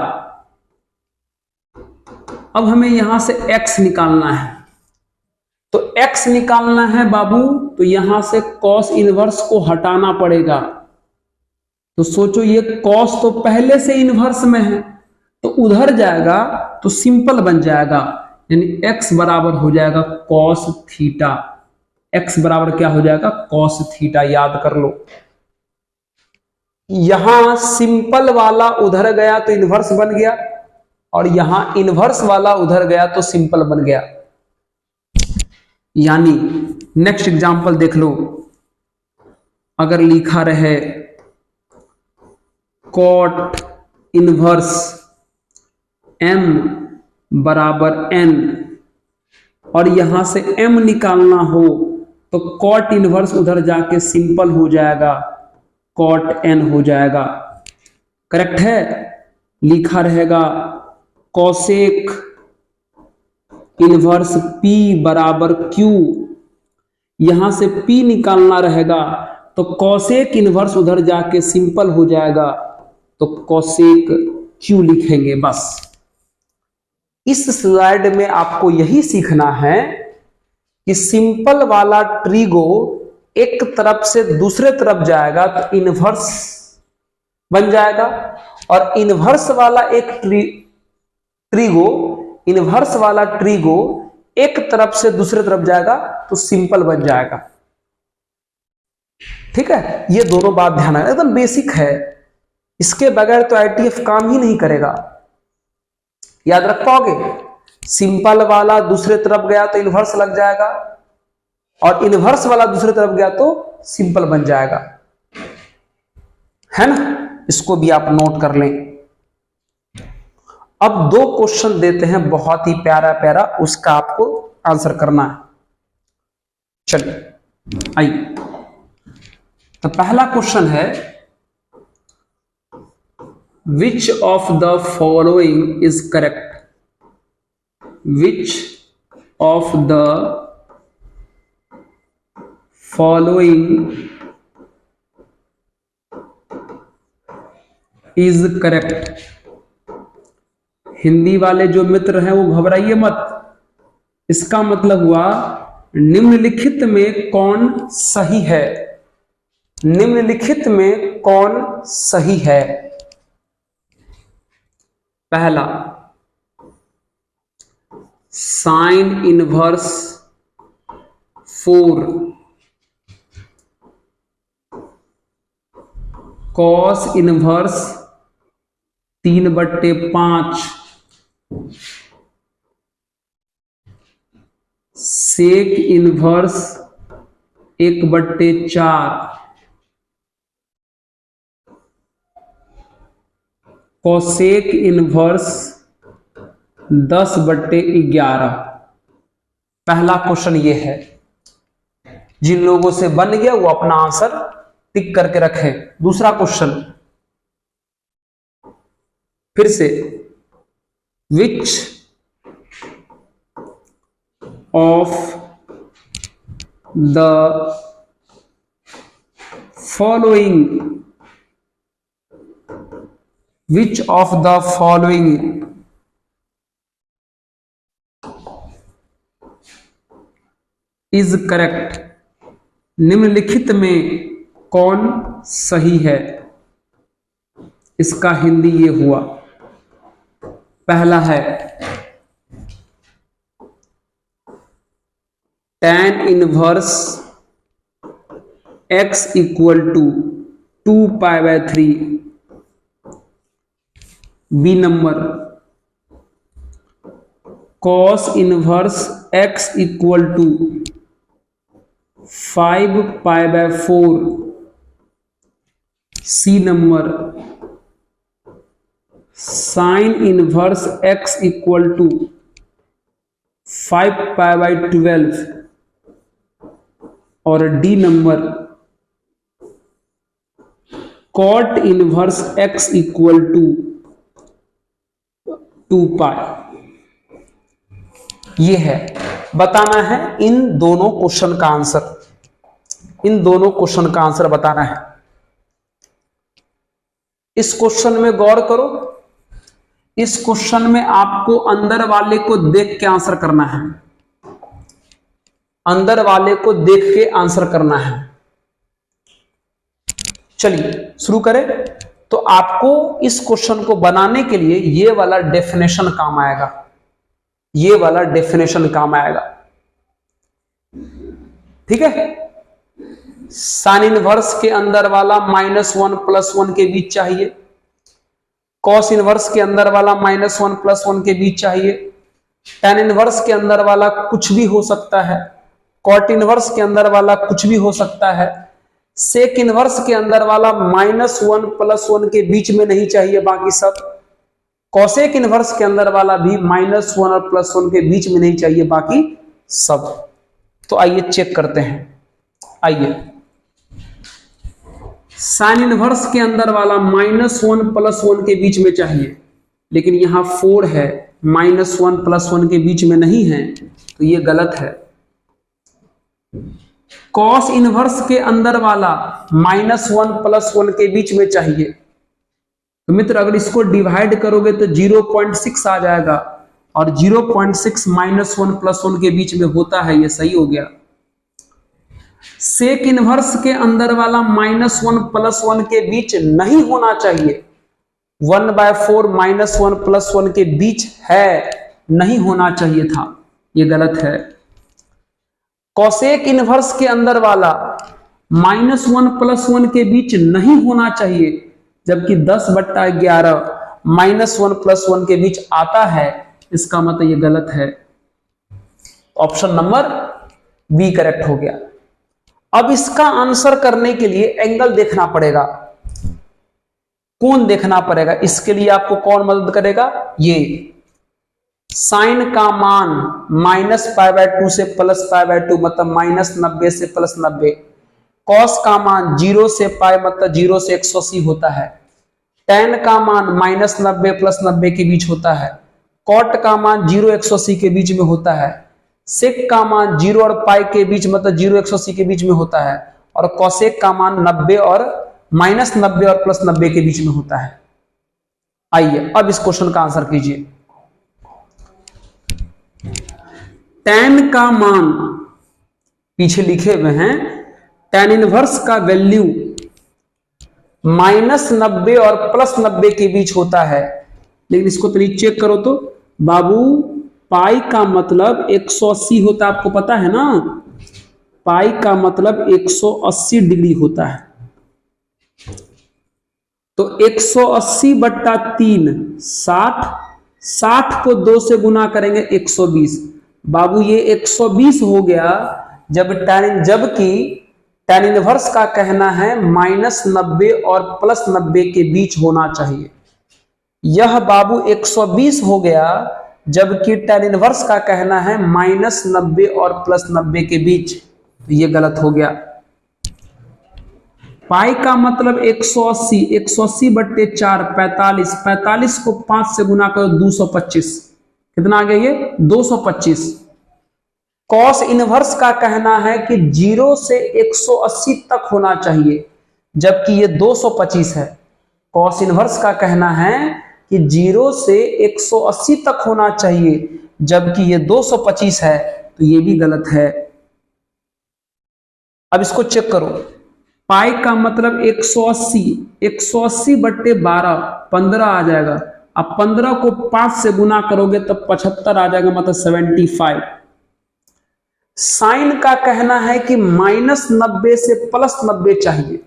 अब हमें यहां से x निकालना है, तो x निकालना है बाबू, तो यहां से cos इनवर्स को हटाना पड़ेगा। तो सोचो ये cos तो पहले से इनवर्स में है, तो उधर जाएगा तो सिंपल बन जाएगा, यानी x बराबर हो जाएगा cos थीटा। x बराबर क्या हो जाएगा? cos theta. याद कर लो, यहां सिंपल वाला उधर गया तो इनवर्स बन गया, और यहां इनवर्स वाला उधर गया तो सिंपल बन गया। यानी नेक्स्ट एग्जांपल देख लो, अगर लिखा रहे cot इनवर्स m बराबर n, और यहां से m निकालना हो तो cot इनवर्स उधर जाके सिंपल हो जाएगा, cot n हो जाएगा। करेक्ट है? लिखा रहेगा cosec इनवर्स p बराबर q, यहां से p निकालना रहेगा तो cosec इनवर्स उधर जाके सिंपल हो जाएगा, तो cosec q लिखेंगे। बस इस स्लाइड में आपको यही सीखना है कि सिंपल वाला ट्रीगो एक तरफ से दूसरे तरफ जाएगा तो इनवर्स बन जाएगा, और इनवर्स वाला एक इनवर्स वाला ट्रीगो एक तरफ से दूसरे तरफ जाएगा तो सिंपल बन जाएगा। ठीक है? ये दोनों बात ध्यान रखना, एकदम बेसिक है, इसके बगैर तो आईटीएफ काम ही नहीं करेगा। याद रख पाओगे? सिंपल वाला दूसरे तरफ गया तो इनवर्स लग जाएगा, और इनवर्स वाला दूसरे तरफ गया तो सिंपल बन जाएगा, है ना? इसको भी आप नोट कर लें। अब दो क्वेश्चन देते हैं, बहुत ही प्यारा प्यारा, उसका आपको आंसर करना है। चलिए आइए, तो पहला क्वेश्चन है, which of the following is correct? Which of the following is correct? Hindi वाले जो मित्र हैं वो घबराइए मत, इसका मतलब हुआ निम्नलिखित में कौन सही है? निम्नलिखित में कौन सही है? पहला, sine inverse 4 cos inverse 3/5 sec inverse 1/4 cosec inverse 10/11। पहला क्वेश्चन ये है, जिन लोगों से बन गया वो अपना आंसर टिक करके रखे। दूसरा क्वेश्चन फिर से, which of the following Which of the following is correct? निम्नलिखित में कौन सही है? इसका हिंदी ये हुआ, पहला है tan inverse x = 2π/3। B number, cos inverse x = 5π/4। C number, sine inverse x equal to 5π/12 और D number cot inverse x equal to 2π। ये है, बताना है इन दोनों क्वेश्चन का आंसर, इन दोनों क्वेश्चन का आंसर बताना है। इस क्वेश्चन में गौर करो, इस क्वेश्चन में आपको अंदर वाले को देख के आंसर करना है, अंदर वाले को देख के आंसर करना है। चलिए शुरू करें। तो आपको इस क्वेश्चन को बनाने के लिए ये वाला डेफिनेशन काम आएगा, ये वाला डेफिनेशन काम आएगा, ठीक है। साइन इनवर्स के अंदर वाला -1 + 1 के बीच चाहिए, कॉस इनवर्स के अंदर वाला -1 + 1 के बीच चाहिए, tan इनवर्स के अंदर वाला कुछ भी हो सकता है, कॉट इनवर्स के अंदर वाला कुछ भी हो सकता है, सेक इनवर्स के अंदर वाला -1 + 1 के बीच में नहीं चाहिए बाकी सब, कॉसेक इनवर्स के अंदर वाला भी -1 और +1 के बीच में नहीं चाहिए बाकी सब। तो आइए चेक करते हैं। आइए, साइन इनवर्स के अंदर वाला -1 + 1 के बीच में चाहिए, लेकिन यहां 4 है, -1 + 1 के बीच में नहीं है, तो ये गलत है। कॉस इनवर्स के अंदर वाला -1 + 1 के बीच में चाहिए, तो मित्र अगर इसको डिवाइड करोगे तो 0.6 आ जाएगा, और 0.6 -1 + 1 के बीच में होता है, ये सही हो गया। सेक इनवर्स के अंदर वाला -1 + 1 के बीच नहीं होना चाहिए, 1/4 -1 + 1 के बीच है, नहीं होना चाहिए था, ये गलत है। कॉसेक इनवर्स के अंदर वाला -1 + 1 के बीच नहीं होना चाहिए, जबकि 10/11 -1 + 1 के बीच आता है, इसका मतलब ये गलत है। ऑप्शन नंबर बी करेक्ट हो गया। अब इसका आंसर करने के लिए एंगल देखना पड़ेगा, कौन देखना पड़ेगा, इसके लिए आपको कौन मदद करेगा, ये साइन का मान -π/2 से +π/2 मतलब -90 से +90, कॉस का मान 0 से π मतलब 0 से 180 होता है, tan का मान -90 + 90 के बीच होता है, कॉट का मान 0 180 के बीच में होता है, सेक का मान 0 और पाई के बीच मतलब 0 180 के बीच में होता है, और कॉसेक का मान 90 और -90 और +90 के बीच में होता है। आइए अब इस क्वेश्चन का आंसर कीजिए। tan का मान पीछे लिखे हुए हैं, tan इनवर्स का वैल्यू -90 और +90 के बीच होता है, लेकिन इसको तो चेक करो तो बाबू, पाई का मतलब 180 होता है, आपको पता है ना, पाई का मतलब 180 डिग्री होता है, तो 180/3 60, 60 को 2 से गुना करेंगे 120, बाबू ये 120 हो गया, जबकि tan इनवर्स का कहना है -90 और +90 के बीच होना चाहिए। यह बाबू 120 हो गया, जबकि tan इनवर्स का कहना है -90 और +90 के बीच, तो ये गलत हो गया। पाई का मतलब 180, 180/4 45, 45 को 5 से गुना करो 225, कितना आ गया ये 225। कॉस इनवर्स का कहना है कि 0 से 180 तक होना चाहिए, जबकि ये 225 है। कॉस इनवर्स का कहना है कि 0 से 180 तक होना चाहिए, जबकि ये 225 है, तो ये भी गलत है। अब इसको चेक करो, पाई का मतलब 180, 180/12 15 आ जाएगा, अब 15 को 5 से गुना करोगे तब 75 आ जाएगा, मतलब 75। साइन का कहना है कि -90 से +90 चाहिए,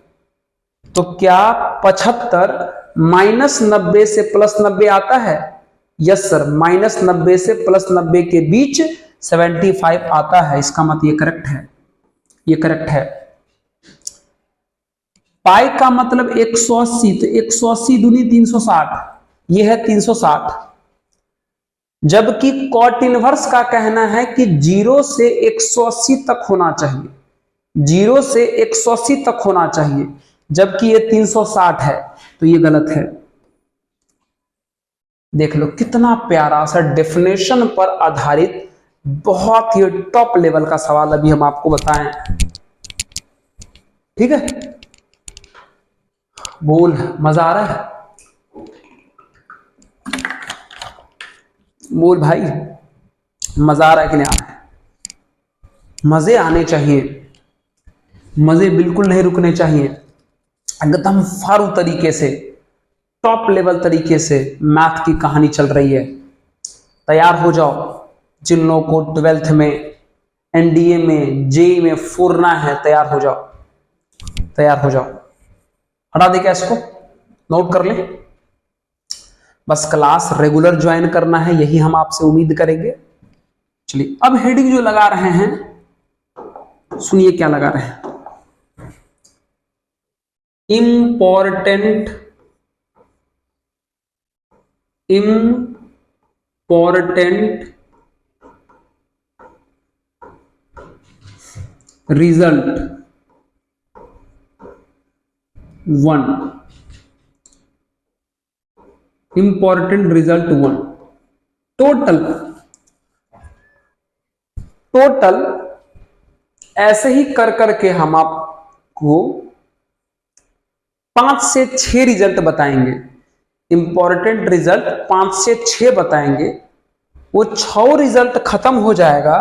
तो क्या 75 -90 से +90 आता है? यस सर, -90 से +90 के बीच 75 आता है, इसका मतलब ये करेक्ट है, ये करेक्ट है। पाई का मतलब 180, तो 180 दूनी 360, ये है 360, जबकि कॉट इनवर्स का कहना है कि 0 से 180 तक होना चाहिए, 0 से 180 तक होना चाहिए, जबकि ये 360 है, तो ये गलत है। देख लो कितना प्यारा सा डेफिनेशन पर आधारित बहुत ही टॉप लेवल का सवाल अभी हम आपको बताएं। ठीक है, बोल मजा आ रहा है? बोल भाई, मजा आ रहा है कि नहीं आ रहा है? मजे आने चाहिए, मजे बिल्कुल नहीं रुकने चाहिए। एकदम फारू तरीके से, टॉप लेवल तरीके से मैथ की कहानी चल रही है। तैयार हो जाओ, जिन लोगों को 12th में, एनडीए में, जेई में फोड़ना है, तैयार हो जाओ, तैयार हो जाओ। हटा दे क्या इसको, नोट कर ले। बस क्लास रेगुलर ज्वाइन करना है, यही हम आपसे उम्मीद करेंगे। चलिए अब हेडिंग जो लगा रहे हैं, सुनिए क्या लगा रहे हैं। Important result 1, important result 1। Total ऐसे ही कर करके हम आपको 5 से 6 रिजल्ट बताएंगे। इंपॉर्टेंट रिजल्ट 5 से 6 बताएंगे। वो 6 रिजल्ट खत्म हो जाएगा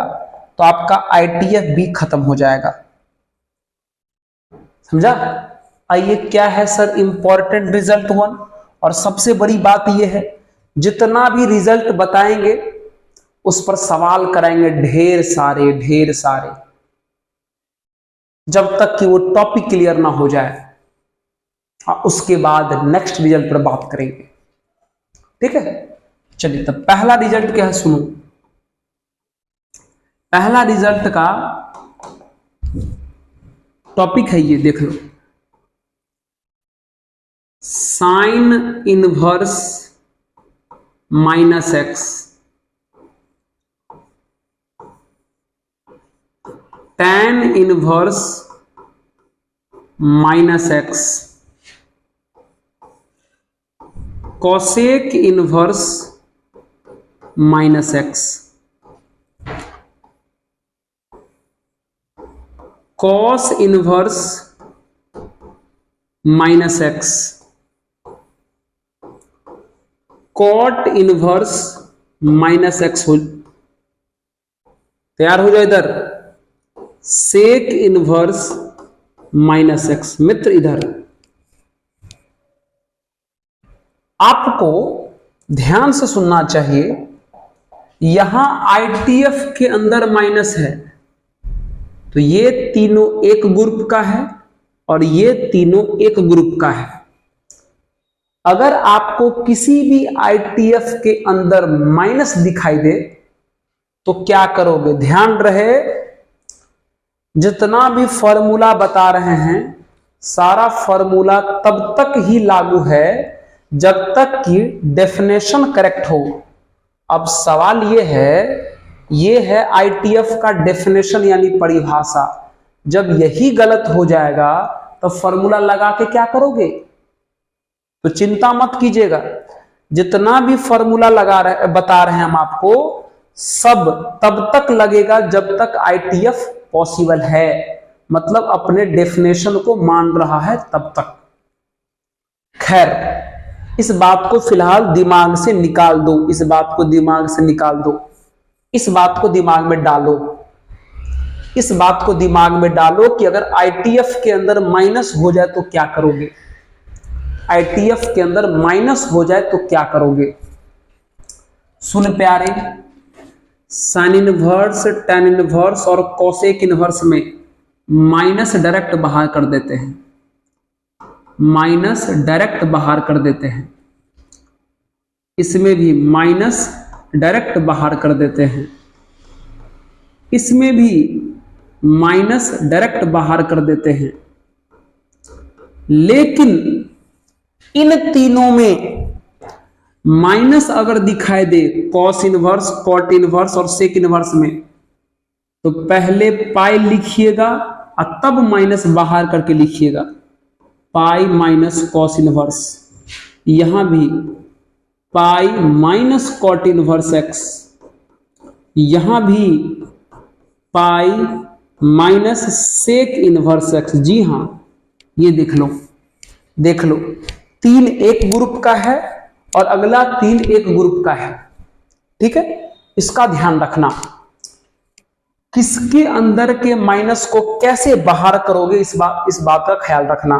तो आपका आईटीएफ भी खत्म हो जाएगा। समझा? आइए, क्या है सर इंपॉर्टेंट रिजल्ट 1? और सबसे बड़ी बात यह है, जितना भी रिजल्ट बताएंगे उस पर सवाल कराएंगे ढेर सारे, जब तक कि वो टॉपिक क्लियर ना हो जाए। उसके बाद नेक्स्ट रिजल्ट पर बात करेंगे। ठीक है, चलिए तब पहला रिजल्ट क्या है सुनो। पहला रिजल्ट का टॉपिक है ये, देख लो, sine inverse minus x, tan inverse minus x, cosec inverse minus x, cos inverse minus x, cot inverse minus x हो। तैयार हो जाओ इधर, सेक इनवर्स माइनस एक्स। मित्र इधर आपको ध्यान से सुनना चाहिए, यहां आईटीएफ के अंदर माइनस है, तो ये तीनों एक ग्रुप का है और ये तीनों एक ग्रुप का है। अगर आपको किसी भी आईटीएफ के अंदर माइनस दिखाई दे तो क्या करोगे? ध्यान रहे, जितना भी फॉर्मूला बता रहे हैं सारा फॉर्मूला तब तक ही लागू है जब तक कि डेफिनेशन करेक्ट हो। अब सवाल ये है आईटीएफ का डेफिनेशन यानी परिभाषा। जब यही गलत हो जाएगा तो फॉर्मूला लगा के क्या करोगे? तो चिंता मत कीजिएगा, जितना भी फॉर्मूला बता रहे हैं हम आपको, सब तब तक लगेगा जब तक आईटीएफ पॉसिबल है, मतलब अपने डेफिनेशन को मान रहा है तब तक। खैर, इस बात को फिलहाल दिमाग से निकाल दो, इस बात को दिमाग से निकाल दो, इस बात को दिमाग में डालो, इस बात को दिमाग में डालो कि अगर आईटीएफ के अंदर माइनस हो जाए तो क्या करोगे? आईटीएफ के अंदर माइनस हो जाए तो क्या करोगे? सुन प्यारे, साइन इनवर्स, टैन इनवर्स और कॉसेक इनवर्स में माइनस डायरेक्ट बाहर कर देते हैं, माइनस डायरेक्ट बाहर कर देते हैं। इसमें भी माइनस डायरेक्ट बाहर कर देते हैं, इसमें भी माइनस डायरेक्ट बाहर कर देते हैं। लेकिन इन तीनों में माइनस अगर दिखाई दे कॉस इनवर्स, कॉट इनवर्स और सेक इनवर्स में, तो पहले पाई लिखिएगा और तब माइनस बाहर करके लिखिएगा, पाई माइनस कॉस इनवर्स। यहां भी pi minus cot inverse x, यहां भी pi minus sec inverse x. जी हां, ये देख लो, देख लो, 3 एक ग्रुप का है और अगला 3 एक ग्रुप का है। ठीक है, इसका ध्यान रखना। किसके अंदर के माइनस को कैसे बाहर करोगे, इस बात का ख्याल रखना।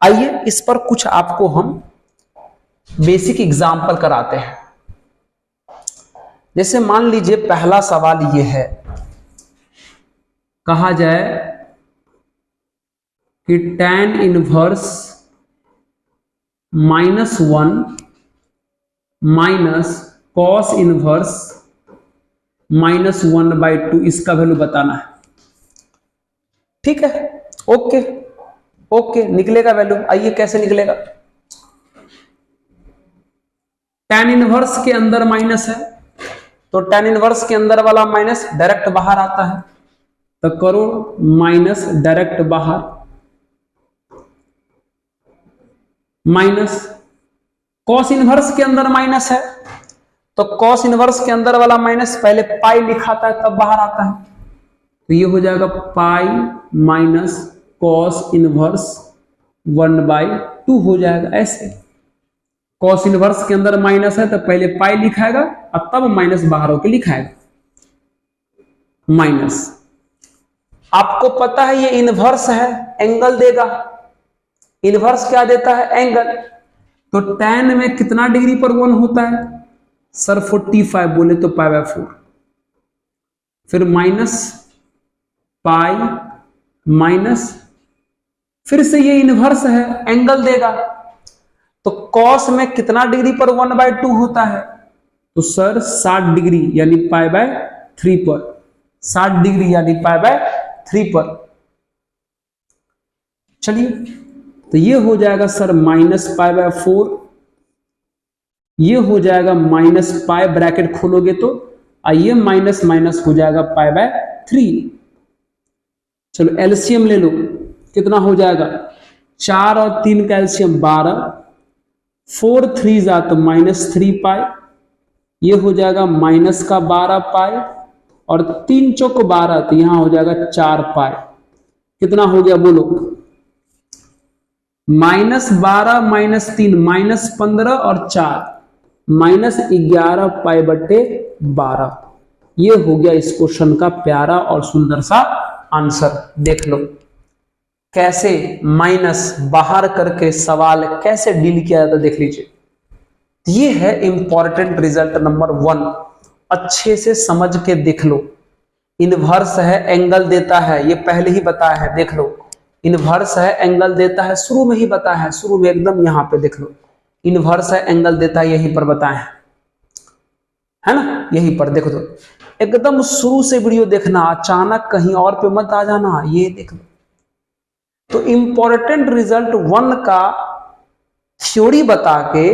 आइए इस पर कुछ आपको हम बेसिक एग्जाम्पल कराते हैं। जैसे मान लीजिए पहला सवाल ये है, कहा जाए कि tan inverse -1 minus cos inverse -1/2, इसका वैल्यू बताना है। ठीक है, ओके ओके, निकलेगा वैल्यू। आइए कैसे निकलेगा। tan इनवर्स के अंदर माइनस है, तो tan इनवर्स के अंदर वाला माइनस डायरेक्ट बाहर आता है, तो करो माइनस डायरेक्ट बाहर, माइनस कॉस इनवर्स के अंदर माइनस है, तो कॉस इनवर्स के अंदर वाला माइनस पहले पाई लिखाता है तब बाहर आता है, तो ये हो जाएगा पाई माइनस कॉस इनवर्स 1/2 हो जाएगा। ऐसे कॉस इनवर्स के अंदर माइनस है तो पहले पाई लिखाएगा और तब माइनस बाहर होकर लिखाएगा, माइनस। आपको पता है ये इनवर्स है, एंगल देगा। इनवर्स क्या देता है, एंगल। तो tan में कितना डिग्री पर 1 होता है सर, 45 बोले तो π/4, फिर माइनस पाई माइनस, फिर से ये इनवर्स है, एंगल देगा। तो कॉस में कितना डिग्री पर 1/2 होता है, तो सर 60 डिग्री यानी π/3 पर, 60 डिग्री यानी π/3 पर। चलिए, तो ये हो जाएगा सर -π/4, ये हो जाएगा -π, ब्रैकेट खोलोगे तो आइए माइनस माइनस हो जाएगा π/3। चलो एलसीएम ले लो, कितना हो जाएगा, 4 और 3 का एलसीएम 12, 4 3 जा तो -3 पाई, ये हो जाएगा माइनस का 12 पाई, और 3 चौक 12 तो यहां हो जाएगा 4 पाई। कितना हो गया बोलो, -12 -3 -15 और 4 -11 π/12। ये हो गया इस क्वेश्चन का प्यारा और सुंदर सा आंसर। देख लो कैसे माइनस बाहर करके सवाल कैसे डील किया जाता, देख लीजिए। ये है इंपॉर्टेंट रिजल्ट नंबर 1, अच्छे से समझ के देख लो। इनवर्स है, एंगल देता है, ये पहले ही बताया है, देख लो। इनवर्स है, एंगल देता है, शुरू में ही बताया है, शुरू में एकदम यहां पे देख लो। इनवर्स है, एंगल देता है, यहीं पर बताया है ना, यहीं पर देख दो। एकदम शुरू से वीडियो देखना, अचानक कहीं और पे मत आ जाना, ये देख लो। तो इंपॉर्टेंट रिजल्ट 1 का थ्योरी बता के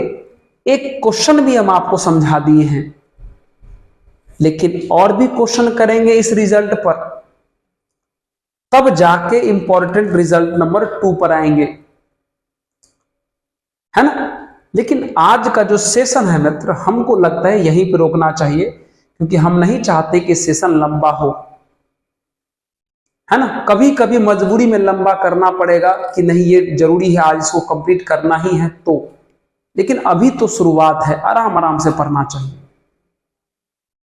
एक क्वेश्चन भी हम आपको समझा दिए हैं, लेकिन और भी क्वेश्चन करेंगे इस रिजल्ट पर, तब जाके इंपॉर्टेंट रिजल्ट नंबर 2 पर आएंगे, है ना। लेकिन आज का जो सेशन है मित्र, हमको लगता है यहीं पे रोकना चाहिए, क्योंकि हम नहीं चाहते कि सेशन लंबा हो, है ना। कभी कभी मजबूरी में लंबा करना पड़ेगा कि नहीं ये जरूरी है, आज इसको कंप्लीट करना ही है तो, लेकिन अभी तो शुरुआत है, आराम आराम से पढ़ना चाहिए।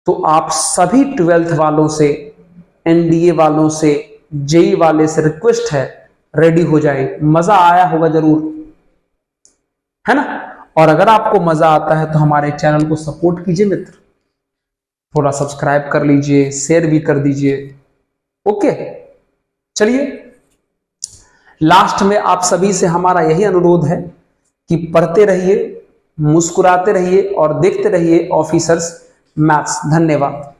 तो आप सभी 12th वालों से, एनडीए वालों से, जेई वाले से रिक्वेस्ट है, रेडी हो जाए। मजा आया होगा जरूर, है ना। और अगर आपको मजा आता है तो हमारे चैनल को सपोर्ट कीजिए मित्र, थोड़ा सब्सक्राइब कर लीजिए, शेयर भी कर दीजिए। ओके, चलिए लास्ट में आप सभी से हमारा यही अनुरोध है कि पढ़ते रहिए, मुस्कुराते रहिए और देखते रहिए ऑफिसर्स मैथ्स। धन्यवाद।